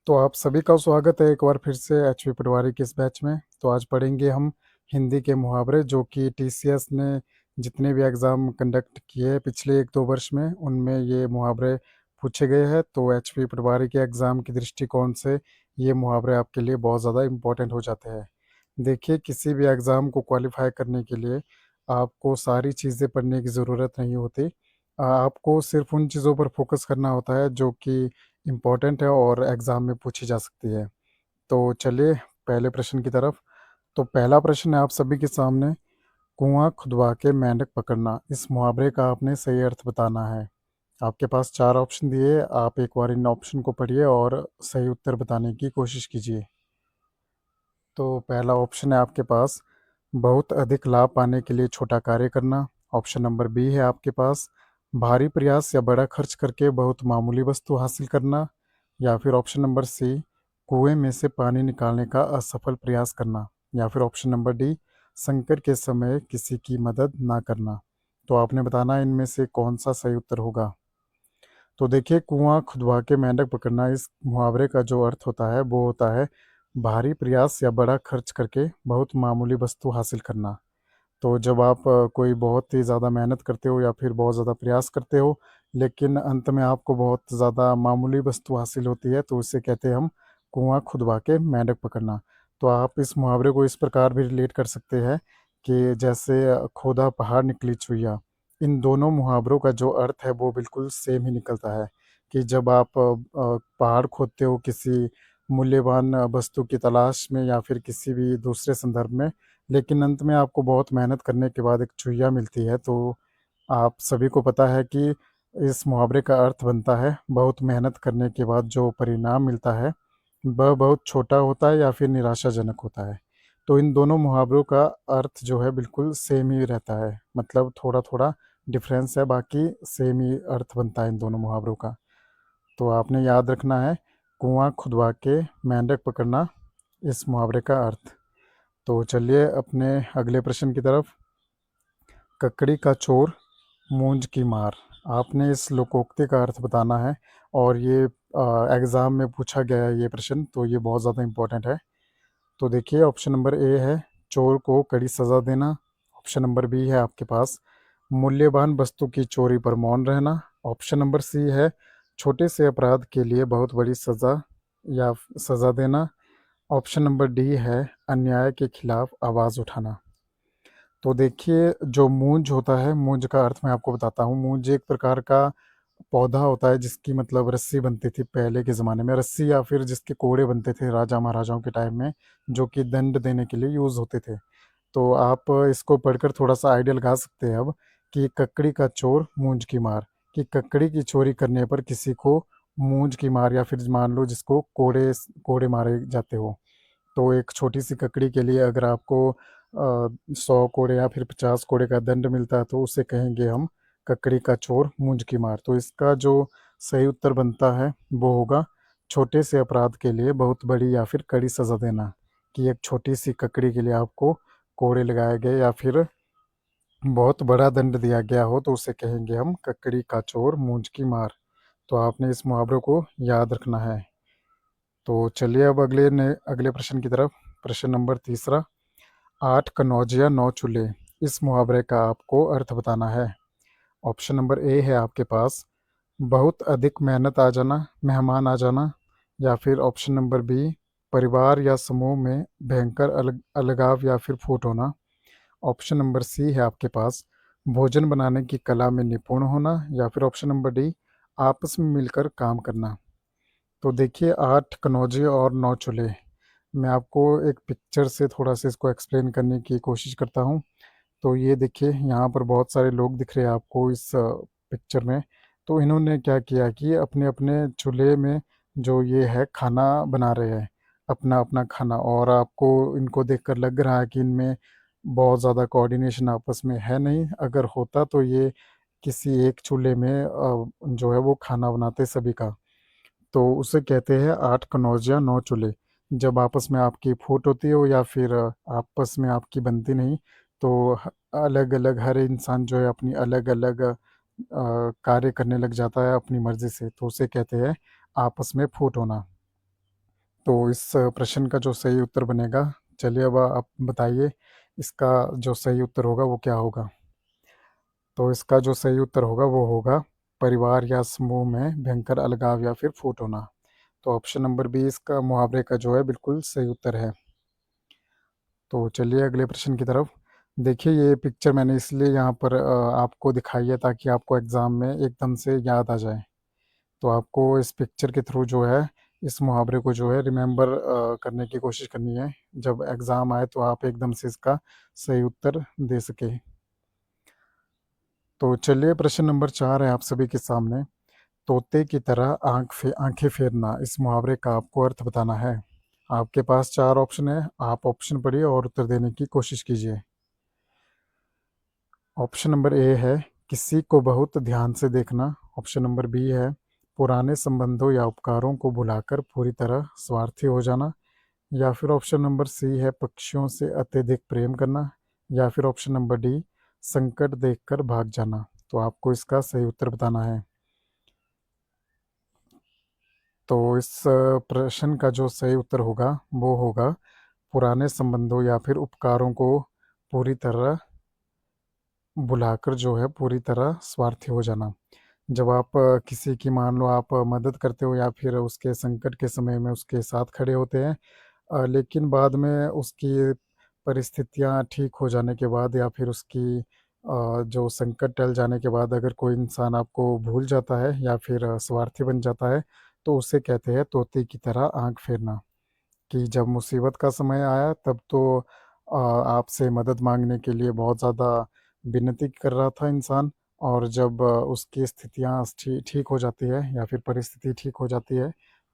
तो आप सभी का स्वागत है एक बार फिर से एचवी पटवारी के इस बैच में। तो आज पढ़ेंगे हम हिंदी के मुहावरे जो कि टीसीएस ने जितने भी एग्ज़ाम कंडक्ट किए हैं पिछले 1-2 वर्ष में उनमें ये मुहावरे पूछे गए हैं। तो एचवी पटवारी के एग्ज़ाम की दृष्टिकोण से ये मुहावरे आपके लिए बहुत ज़्यादा इम्पोर्टेंट हो जाते हैं। देखिए, किसी भी एग्ज़ाम को क्वालिफाई करने के लिए आपको सारी चीज़ें पढ़ने की ज़रूरत नहीं होती। आपको सिर्फ़ उन चीज़ों पर फोकस करना होता है जो कि इम्पोर्टेंट है और एग्ज़ाम में पूछी जा सकती है। तो चलिए पहले प्रश्न की तरफ। तो पहला प्रश्न है आप सभी के सामने, कुआँ खुदवा के मेंढक पकड़ना। इस मुहावरे का आपने सही अर्थ बताना है। आपके पास 4 ऑप्शन दिए, आप एक बार इन ऑप्शन को पढ़िए और सही उत्तर बताने की कोशिश कीजिए। तो पहला ऑप्शन है आपके पास, बहुत अधिक लाभ पाने के लिए छोटा कार्य करना। ऑप्शन नंबर बी है आपके पास, भारी प्रयास या बड़ा खर्च करके बहुत मामूली वस्तु हासिल करना। या फिर ऑप्शन नंबर सी, कुएं में से पानी निकालने का असफल प्रयास करना। या फिर ऑप्शन नंबर डी, संकट के समय किसी की मदद ना करना। तो आपने बताना इनमें से कौन सा सही उत्तर होगा। तो देखिए, कुआँ खुदवा के मेंढक पकड़ना, इस मुहावरे का जो अर्थ होता है वो होता है भारी प्रयास या बड़ा खर्च करके बहुत मामूली वस्तु हासिल करना। तो जब आप कोई बहुत ही ज़्यादा मेहनत करते हो या फिर बहुत ज़्यादा प्रयास करते हो, लेकिन अंत में आपको बहुत ज़्यादा मामूली वस्तु हासिल होती है, तो उसे कहते हैं हम कुआँ खुदवा के मेंढक पकड़ना। तो आप इस मुहावरे को इस प्रकार भी रिलेट कर सकते हैं कि जैसे खोदा पहाड़ निकली चुइयाँ। इन दोनों मुहावरों का जो अर्थ है वो बिल्कुल सेम ही निकलता है कि जब आप पहाड़ खोदते हो किसी मूल्यवान वस्तु की तलाश में या फिर किसी भी दूसरे संदर्भ में, लेकिन अंत में आपको बहुत मेहनत करने के बाद एक चुहिया मिलती है, तो आप सभी को पता है कि इस मुहावरे का अर्थ बनता है बहुत मेहनत करने के बाद जो परिणाम मिलता है वह बहुत छोटा होता है या फिर निराशाजनक होता है। तो इन दोनों मुहावरों का अर्थ जो है बिल्कुल सेम ही रहता है, मतलब थोड़ा थोड़ा डिफरेंस है, बाकी सेम ही अर्थ बनता है इन दोनों मुहावरों का। तो आपने याद रखना है, कुआं खुदवा के मेंढक पकड़ना, इस मुहावरे का अर्थ। तो चलिए अपने अगले प्रश्न की तरफ। ककड़ी का चोर मूंज की मार। आपने इस लोकोक्ति का अर्थ बताना है और ये एग्ज़ाम में पूछा गया है ये प्रश्न, तो ये बहुत ज़्यादा इम्पोर्टेंट है। तो देखिए, ऑप्शन नंबर ए है चोर को कड़ी सज़ा देना। ऑप्शन नंबर बी है आपके पास, मूल्यवान वस्तु की चोरी पर मौन रहना। ऑप्शन नंबर सी है छोटे से अपराध के लिए बहुत बड़ी सज़ा या सज़ा देना। ऑप्शन नंबर डी है अन्याय के खिलाफ आवाज़ उठाना। तो देखिए, जो मूंज होता है, मूंज का अर्थ मैं आपको बताता हूँ। मूंज एक प्रकार का पौधा होता है जिसकी मतलब रस्सी बनती थी पहले के ज़माने में, रस्सी या फिर जिसके कोड़े बनते थे राजा महाराजाओं के टाइम में, जो कि दंड देने के लिए यूज़ होते थे। तो आप इसको पढ़कर थोड़ा-सा आइडिया लगा सकते हैं अब कि ककड़ी का चोर मूंज की मार, कि ककड़ी की चोरी करने पर किसी को मूंज की मार या फिर मान लो जिसको कोड़े कोड़े मारे जाते हो। तो एक छोटी-सी ककड़ी के लिए अगर आपको 100 कोड़े या फिर 50 कोड़े का दंड मिलता है तो उसे कहेंगे हम ककड़ी का चोर मूंज की मार। तो इसका जो सही उत्तर बनता है वो होगा छोटे से अपराध के लिए बहुत बड़ी या फिर कड़ी सज़ा देना, कि एक छोटी-सी ककड़ी के लिए आपको कोड़े लगाए गए या फिर बहुत बड़ा दंड दिया गया हो तो उसे कहेंगे हम ककड़ी का चोर मूंज की मार। तो आपने इस मुहावरे को याद रखना है। तो चलिए अब अगले प्रश्न की तरफ। प्रश्न नंबर तीसरा, 8 कनौजिया 9 चूल्हे। इस मुहावरे का आपको अर्थ बताना है। ऑप्शन नंबर ए है आपके पास, बहुत अधिक मेहनत आ जाना, मेहमान आ जाना। या फिर ऑप्शन नंबर बी, परिवार या समूह में भयंकर अलगाव या फिर फूट होना। ऑप्शन नंबर सी है आपके पास, भोजन बनाने की कला में निपुण होना। या फिर ऑप्शन नंबर डी, आपस में मिलकर काम करना। तो देखिए, 8 कनौजे और 9 चूल्हे, मैं आपको एक पिक्चर से थोड़ा-सा इसको एक्सप्लेन करने की कोशिश करता हूँ। तो ये देखिए, यहाँ पर बहुत सारे लोग दिख रहे हैं आपको इस पिक्चर में। तो इन्होंने क्या किया कि अपने-अपने चूल्हे में जो ये है खाना बना रहे हैं, अपना-अपना खाना, और आपको इनको देखकर लग रहा है कि इनमें बहुत ज़्यादा कोऑर्डिनेशन आपस में है नहीं। अगर होता तो ये किसी एक चूल्हे में जो है वो खाना बनाते सभी का। तो उसे कहते हैं 8 कनौजिया 9 चूल्हे। जब आपस में आपकी फूट होती हो या फिर आपस में आपकी बनती नहीं, तो अलग-अलग हर इंसान जो है अपनी अलग-अलग कार्य करने लग जाता है अपनी मर्ज़ी से, तो उसे कहते हैं आपस में फूट होना। तो इस प्रश्न का जो सही उत्तर बनेगा, चलिए अब आप बताइए इसका जो सही उत्तर होगा वो क्या होगा। तो इसका जो सही उत्तर होगा वो होगा परिवार या समूह में भयंकर अलगाव या फिर फूट होना। तो ऑप्शन नंबर बी इसका मुहावरे का जो है बिल्कुल सही उत्तर है। तो चलिए अगले प्रश्न की तरफ। देखिए ये पिक्चर मैंने इसलिए यहाँ पर आपको दिखाई है ताकि आपको एग्ज़ाम में एकदम से याद आ जाए। तो आपको इस पिक्चर के थ्रू जो है इस मुहावरे को जो है रिमेंबर करने की कोशिश करनी है। जब एग्ज़ाम आए तो आप एकदम से इसका सही उत्तर दे सके। तो चलिए प्रश्न नंबर 4 है आप सभी के सामने। तोते की तरह आंखें फेरना, इस मुहावरे का आपको अर्थ बताना है। आपके पास 4 ऑप्शन है, आप ऑप्शन पढ़िए और उत्तर देने की कोशिश कीजिए। ऑप्शन नंबर ए है किसी को बहुत ध्यान से देखना। ऑप्शन नंबर बी है पुराने संबंधों या उपकारों को भुलाकर पूरी तरह स्वार्थी हो जाना। या फिर ऑप्शन नंबर सी है पक्षियों से अत्यधिक प्रेम करना। या फिर ऑप्शन नंबर डी संकट देखकर भाग जाना। तो आपको इसका सही उत्तर बताना है। तो इस प्रश्न का जो सही उत्तर होगा वो होगा पुराने संबंधों या फिर उपकारों को पूरी तरह बुलाकर जो है पूरी तरह स्वार्थी हो जाना। जब आप किसी की मान लो आप मदद करते हो या फिर उसके संकट के समय में उसके साथ खड़े होते हैं, लेकिन बाद में उसकी परिस्थितियाँ ठीक हो जाने के बाद या फिर उसकी जो संकट टल जाने के बाद अगर कोई इंसान आपको भूल जाता है या फिर स्वार्थी बन जाता है, तो उसे कहते हैं तोते की तरह आँख फेरना। कि जब मुसीबत का समय आया तब तो आपसे मदद माँगने के लिए बहुत ज़्यादा विनती कर रहा था इंसान, और जब उसकी स्थितियाँ ठीक हो जाती है या फिर परिस्थिति ठीक हो जाती है,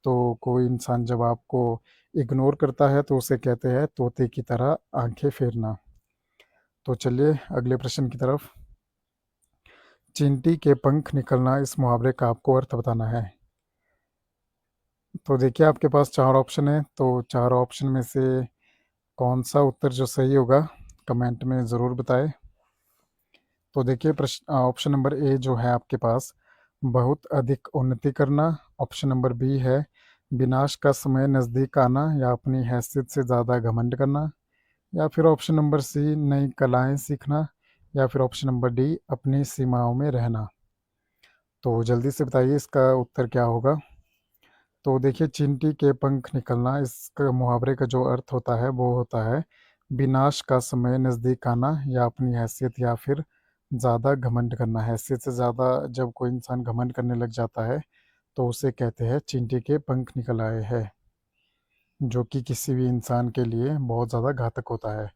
तो कोई इंसान जब आपको इग्नोर करता है तो उसे कहते हैं तोते की तरह आँखें फेरना। तो चलिए अगले प्रश्न की तरफ। चींटी के पंख निकलना, इस मुहावरे का आपको अर्थ बताना है। तो देखिए आपके पास 4 ऑप्शन है, तो 4 ऑप्शन में से कौन-सा उत्तर जो सही होगा कमेंट में ज़रूर बताएँ। तो देखिए प्रश्न ऑप्शन नंबर ए जो है आपके पास बहुत अधिक उन्नति करना। ऑप्शन नंबर बी है विनाश का समय नज़दीक आना या अपनी हैसियत से ज़्यादा घमंड करना। या फिर ऑप्शन नंबर सी नई कलाएँ सीखना। या फिर ऑप्शन नंबर डी अपनी सीमाओं में रहना। तो जल्दी से बताइए इसका उत्तर क्या होगा? तो देखिए चींटी के पंख निकलना, इसका मुहावरे का जो अर्थ होता है वो होता है विनाश का समय नज़दीक आना या अपनी हैसियत या फिर ज़्यादा घमंड करना। हैसियत से ज़्यादा जब कोई इंसान घमंड करने लग जाता है तो उसे कहते हैं चींटी के पंख निकल आए हैं, जो कि किसी भी इंसान के लिए बहुत ज़्यादा घातक होता है।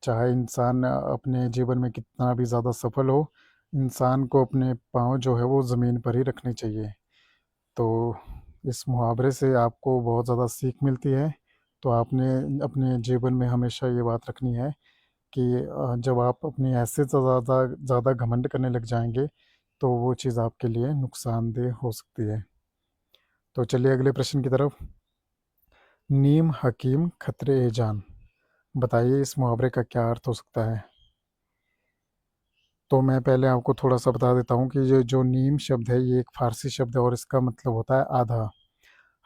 चाहे इंसान अपने जीवन में कितना भी ज़्यादा सफल हो, इंसान को अपने पाँव जो है वो ज़मीन पर ही रखने चाहिए। तो इस मुहावरे से आपको बहुत ज़्यादा सीख मिलती है। तो आपने अपने जीवन में हमेशा ये बात रखनी है कि जब आप अपनी हैसियत से ज़्यादा ज़्यादा घमंड करने लग जाएँगे, तो वो चीज़ आपके लिए नुकसानदेह हो सकती है। तो चलिए अगले प्रश्न की तरफ। नीम हकीम खतरे ए जान, बताइए इस मुहावरे का क्या अर्थ हो सकता है? तो मैं पहले आपको थोड़ा-सा बता देता हूँ कि ये जो नीम शब्द है ये एक फ़ारसी शब्द है और इसका मतलब होता है आधा।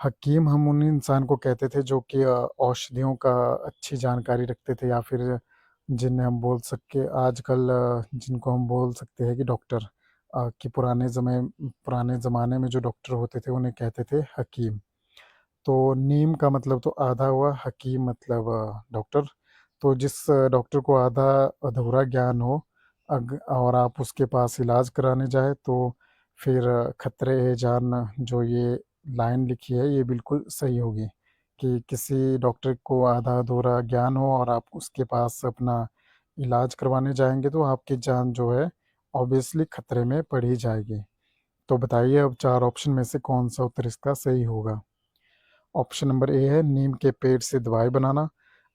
हकीम हम उन इंसान को कहते थे जो कि औषधियों का अच्छी जानकारी रखते थे या फिर जिन्हें हम बोल सके आजकल जिनको हम बोल सकते हैं कि डॉक्टर, कि पुराने ज़माने में जो डॉक्टर होते थे उन्हें कहते थे हकीम। तो नीम का मतलब तो आधा हुआ, हकीम मतलब डॉक्टर। तो जिस डॉक्टर को आधा अधूरा ज्ञान हो और आप उसके पास इलाज कराने जाए तो फिर खतरे ए जान जो ये लाइन लिखी है ये बिल्कुल सही होगी। कि किसी डॉक्टर को आधा अधूरा ज्ञान हो और आप उसके पास अपना इलाज करवाने जाएंगे तो आपकी जान जो है ऑब्वियसली खतरे में पड़ ही जाएगी। तो बताइए अब 4 ऑप्शन में से कौन सा उत्तर इसका सही होगा? ऑप्शन नंबर ए है नीम के पेड़ से दवाई बनाना,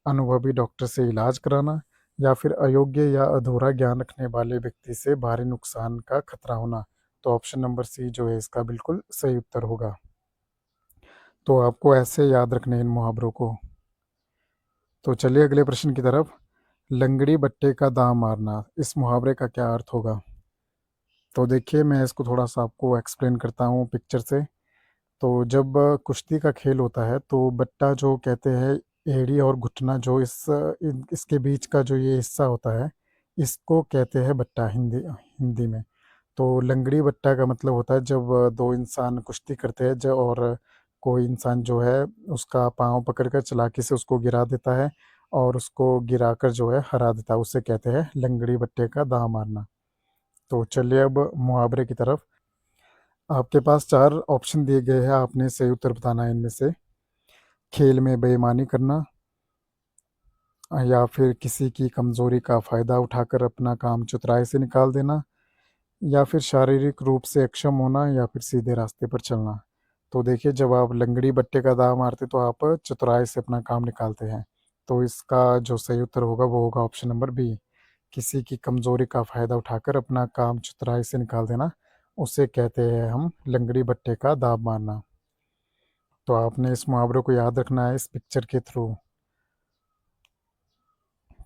अनुभवी डॉक्टर से इलाज कराना, या फिर अयोग्य या अधूरा ज्ञान रखने वाले व्यक्ति से भारी नुकसान का खतरा होना। तो ऑप्शन नंबर सी जो है इसका बिल्कुल सही उत्तर होगा। तो आपको ऐसे याद रखने हैं इन मुहावरों को। तो चलिए अगले प्रश्न की तरफ। लंगड़ी बट्टे का दाम मारना, इस मुहावरे का क्या अर्थ होगा? तो देखिए मैं इसको थोड़ा सा आपको एक्सप्लेन करता हूँ पिक्चर से। तो जब कुश्ती का खेल होता है तो बट्टा जो कहते हैं, एड़ी और घुटना जो इसके बीच का जो ये हिस्सा होता है, इसको कहते हैं बट्टा हिंदी हिंदी में। तो लंगड़ी बट्टा का मतलब होता है जब दो इंसान कुश्ती करते हैं जो, और कोई इंसान जो है उसका पाँव पकड़कर चालाकी से उसको गिरा देता है और उसको गिराकर जो है हरा देता है, उसे कहते हैं लंगड़ी बट्टे का दाँव मारना। तो चलिए अब मुहावरे की तरफ। आपके पास 4 ऑप्शन दिए गए हैं, आपने सही उत्तर बताना है इनमें से। खेल में बेईमानी करना, या फिर किसी की कमज़ोरी का फ़ायदा उठाकर अपना काम चतुराई से निकाल देना, या फिर शारीरिक रूप से अक्षम होना, या फिर सीधे रास्ते पर चलना। तो देखिए, जब आप लंगड़ी बट्टे का दाँव मारते तो आप चतुराई से अपना काम निकालते हैं। तो इसका जो सही उत्तर होगा वो होगा ऑप्शन नंबर बी। किसी की कमज़ोरी का फ़ायदा उठाकर अपना काम चतुराई से निकाल देना, उसे कहते हैं हम लंगड़ी बट्टे का दाँव मारना। तो आपने इस मुहावरे को याद रखना है इस पिक्चर के थ्रू।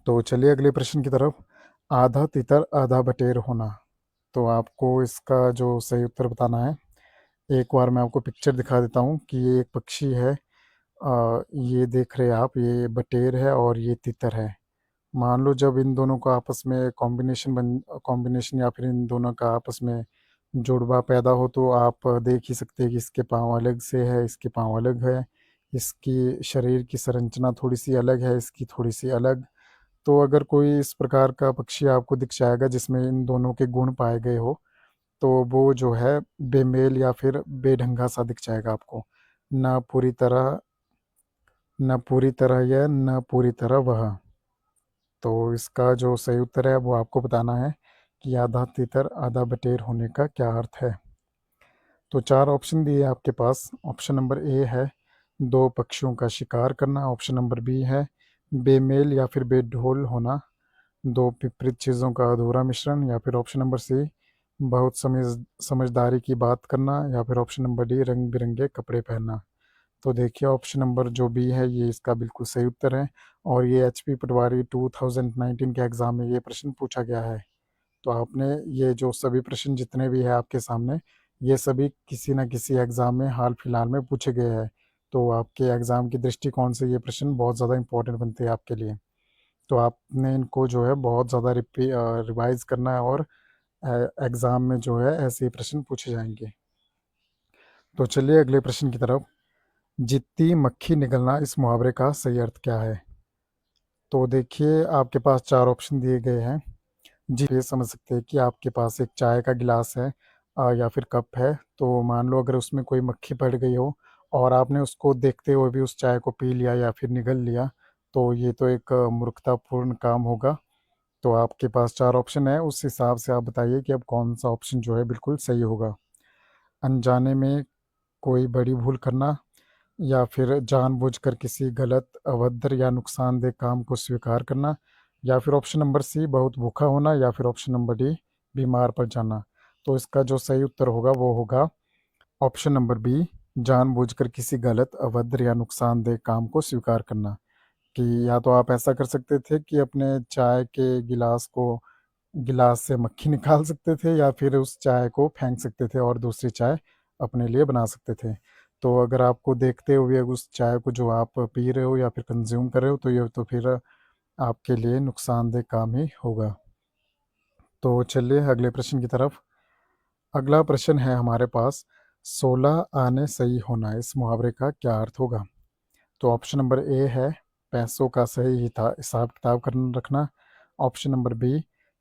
तो चलिए अगले प्रश्न की तरफ। आधा तितर आधा बटेर होना। तो आपको इसका जो सही उत्तर बताना है। एक बार मैं आपको पिक्चर दिखा देता हूँ कि ये एक पक्षी है। ये देख रहे हैं आप, ये बटेर है और ये तितर है। मान लो जब इन दोनों का आपस में कॉम्बिनेशन या फिर इन दोनों का आपस में जुड़वा पैदा हो तो आप देख ही सकते हैं कि इसके पाँव अलग से है, इसके पाँव अलग है, इसकी शरीर की संरचना थोड़ी सी अलग है, इसकी थोड़ी सी अलग। तो अगर कोई इस प्रकार का पक्षी आपको दिख जाएगा जिसमें इन दोनों के गुण पाए गए हो, तो वो जो है बेमेल या फिर बेढंगा सा दिख जाएगा आपको। ना पूरी तरह, ना पूरी तरह यह, ना पूरी तरह वह। तो इसका जो सही उत्तर है वो आपको बताना है कि आधा तितर आधा बटेर होने का क्या अर्थ है। तो 4 ऑप्शन दिए आपके पास। ऑप्शन नंबर ए है दो पक्षियों का शिकार करना, ऑप्शन नंबर बी है बेमेल या फिर बेढोल होना, दो विपरीत चीज़ों का अधूरा मिश्रण, या फिर ऑप्शन नंबर सी बहुत समझदारी की बात करना, या फिर ऑप्शन नंबर डी रंग बिरंगे कपड़े पहनना। तो देखिए, ऑप्शन नंबर जो बी है ये इसका बिल्कुल सही उत्तर है, और ये एचपी पटवारी 2019 के एग्ज़ाम में ये प्रश्न पूछा गया है। तो आपने ये जो सभी प्रश्न जितने भी है आपके सामने, ये सभी किसी न किसी एग्ज़ाम में हाल फिलहाल में पूछे गए हैं। तो आपके एग्ज़ाम की दृष्टिकोण से ये प्रश्न बहुत ज़्यादा इंपॉर्टेंट बनते हैं आपके लिए। तो आपने इनको जो है बहुत ज़्यादा रिवाइज़ करना है, और एग्ज़ाम में जो है ऐसे ही प्रश्न पूछे जाएँगे। तो चलिए अगले प्रश्न की तरफ। जितनी मक्खी निगलना, इस मुहावरे का सही अर्थ क्या है? तो देखिए, आपके पास 4 ऑप्शन दिए गए हैं। जी, ये समझ सकते हैं कि आपके पास एक चाय का गिलास है या फिर कप है, तो मान लो अगर उसमें कोई मक्खी पड़ गई हो और आपने उसको देखते हुए भी उस चाय को पी लिया या फिर निगल लिया, तो ये तो एक मूर्खतापूर्ण काम होगा। तो आपके पास 4 ऑप्शन है, उस हिसाब से आप बताइए कि अब कौन-सा ऑप्शन जो है बिल्कुल सही होगा। अनजाने में कोई बड़ी भूल करना, या फिर जानबूझकर किसी गलत, अभद्र या नुकसानदेह काम को स्वीकार करना, या फिर ऑप्शन नंबर सी बहुत भूखा होना, या फिर ऑप्शन नंबर डी बीमार पड़ जाना। तो इसका जो सही उत्तर होगा वो होगा ऑप्शन नंबर बी, जानबूझकर किसी गलत, अभद्र या नुकसानदेह काम को स्वीकार करना। कि या तो आप ऐसा कर सकते थे कि अपने चाय के गिलास से मक्खी निकाल सकते थे, या फिर उस चाय को फेंक सकते थे और दूसरी चाय अपने लिए बना सकते थे। तो अगर आपको देखते हुए उस चाय को जो आप पी रहे हो या फिर कंज्यूम कर रहे हो, तो ये तो फिर आपके लिए नुकसानदेह काम ही होगा। तो चलिए अगले प्रश्न की तरफ। अगला प्रश्न है हमारे पास, 16 आने सही होना, इस मुहावरे का क्या अर्थ होगा? तो ऑप्शन नंबर ए है पैसों का सही हिसाब किताब कर रखना, ऑप्शन नंबर बी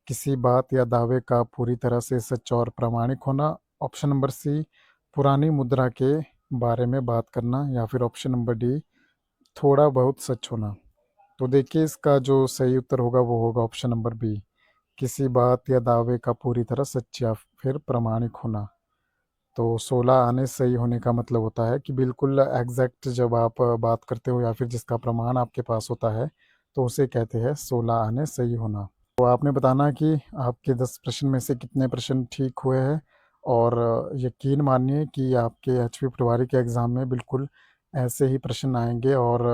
किसी बात या दावे का पूरी तरह से सच और प्रामाणिक होना, ऑप्शन नंबर सी पुरानी मुद्रा के बारे में बात करना, या फिर ऑप्शन नंबर डी थोड़ा बहुत सच होना। तो देखिए, इसका जो सही उत्तर होगा वो होगा ऑप्शन नंबर बी, किसी बात या दावे का पूरी तरह सच या फिर प्रामाणिक होना। तो 16 आने सही होने का मतलब होता है कि बिल्कुल एग्जैक्ट जब आप बात करते हो या फिर जिसका प्रमाण आपके पास होता है, तो उसे कहते हैं 16 आने सही होना। तो आपने बताना कि आपके 10 प्रश्न में से कितने प्रश्न ठीक हुए हैं, और यकीन मानिए कि आपके एचपी पटवारी के एग्ज़ाम में बिल्कुल ऐसे ही प्रश्न आएंगे। और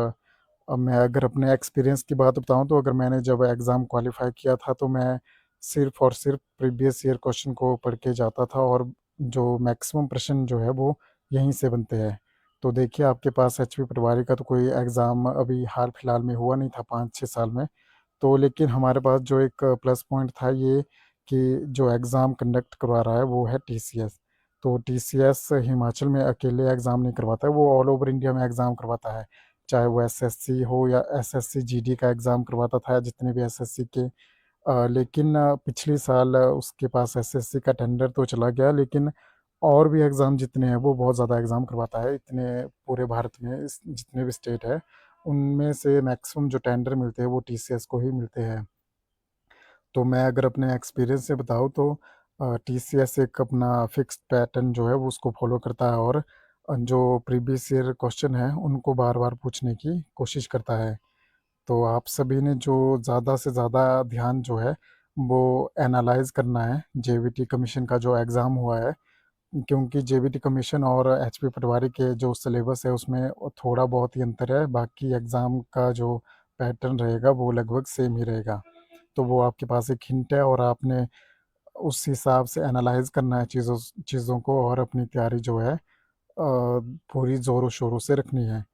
अब मैं अगर अपने एक्सपीरियंस की बात बताऊं, तो अगर मैंने जब एग्ज़ाम क्वालिफाई किया था तो मैं सिर्फ़ और सिर्फ प्रीवियस ईयर क्वेश्चन को पढ़ के जाता था, और जो मैक्सिमम प्रश्न जो है वो यहीं से बनते हैं। तो देखिए आपके पास एचपी पटवारी का तो कोई एग्ज़ाम अभी हाल फिलहाल में हुआ नहीं था 5-6 साल में। तो लेकिन हमारे पास जो एक प्लस पॉइंट था ये कि जो एग्ज़ाम कंडक्ट करवा रहा है वो है टीसीएस। तो टीसीएस हिमाचल में अकेले एग्ज़ाम नहीं करवाता है, वो ऑल ओवर इंडिया में एग्ज़ाम करवाता है। चाहे वो एसएससी हो या एसएससी जीडी का एग्ज़ाम करवाता था, या जितने भी एसएससी के लेकिन पिछले साल उसके पास एसएससी का टेंडर तो चला गया, लेकिन और भी एग्ज़ाम जितने हैं वो बहुत ज़्यादा एग्ज़ाम करवाता है। इतने पूरे भारत में जितने भी स्टेट है उनमें से मैक्सिमम जो टेंडर मिलते हैं वो टीसीएस को ही मिलते हैं। तो मैं अगर अपने एक्सपीरियंस से बताऊँ तो टीसीएस एक अपना फिक्स्ड पैटर्न जो है वो उसको फॉलो करता है, और जो प्रीवियस ईयर क्वेश्चन है उनको बार बार पूछने की कोशिश करता है। तो आप सभी ने जो ज़्यादा से ज़्यादा ध्यान जो है वो एनालाइज़ करना है जेवीटी कमीशन का जो एग्ज़ाम हुआ है, क्योंकि जेवीटी कमीशन और एचपी पटवारी के जो सिलेबस है उसमें थोड़ा बहुत ही अंतर है, बाकी एग्ज़ाम का जो पैटर्न रहेगा वो लगभग सेम ही रहेगा। तो वो आपके पास एक हिंट है, और आपने उस हिसाब से एनालाइज़ करना है चीज़ों चीज़ों को, और अपनी तैयारी जो है पूरी ज़ोरों शोरों से रखनी है।